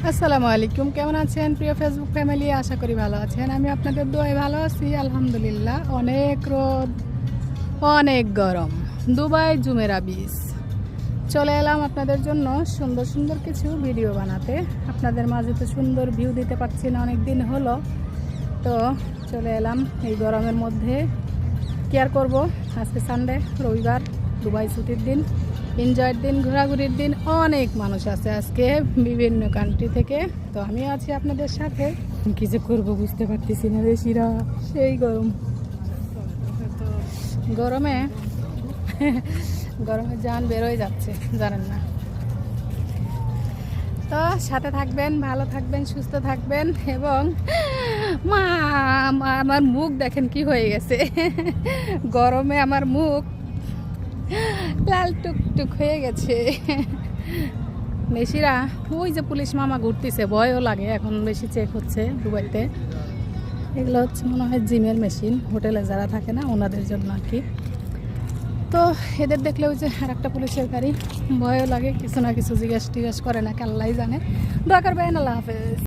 আসসালামু আলাইকুম, কেমন আছেন প্রিয় ফেসবুক ফ্যামিলি? আশা করি ভালো আছেন। আমি আপনাদের দোয়ায় ভালো আছি, আলহামদুলিল্লাহ। অনেক রোদ, অনেক গরম। দুবাই জুমেরা বিচ চলে এলাম আপনাদের জন্য সুন্দর সুন্দর কিছু ভিডিও বানাতে। আপনাদের মাঝে তো সুন্দর ভিউ দিতে পারছি না, অনেক দিন হলো। তো চলে এলাম এই গরমের মধ্যে। কি আর করবো, আজকে সানডে, রবিবার, দুবাই ছুটির দিন, এনজয়ের দিন, ঘোরাঘুরির দিন। অনেক মানুষ আছে আজকে বিভিন্ন কান্ট্রি থেকে। তো আমি আছি আপনাদের সাথে। কি যে করবো বুঝতে পারতেছি না, দেশিরা সেই গরম। গরমে গরমে জান বেরোয় যাচ্ছে, জানেন না। তো সাথে থাকবেন, ভালো থাকবেন, সুস্থ থাকবেন। এবং মা আমার মুখ দেখেন কি হয়ে গেছে। গরমে আমার মুখ লাল টুকটুক হয়ে গেছে। বেশিরা ওই যে পুলিশ মামা ঘুরতেছে, ভয়ও লাগে। এখন বেশি চেক হচ্ছে দুবাইতে। এগুলো হচ্ছে মনে হয় জিমের মেশিন, হোটেলে যারা থাকে না ওনাদের জন্য আর কি। তো এদের দেখলে ওই যে আর একটা পুলিশের গাড়ি, ভয়ও লাগে। কিছু না কিছু জিজ্ঞেস টিজ্ঞেস করে না, আল্লাহই জানে। দোয়া করবেন, আল্লাহ হাফেজ।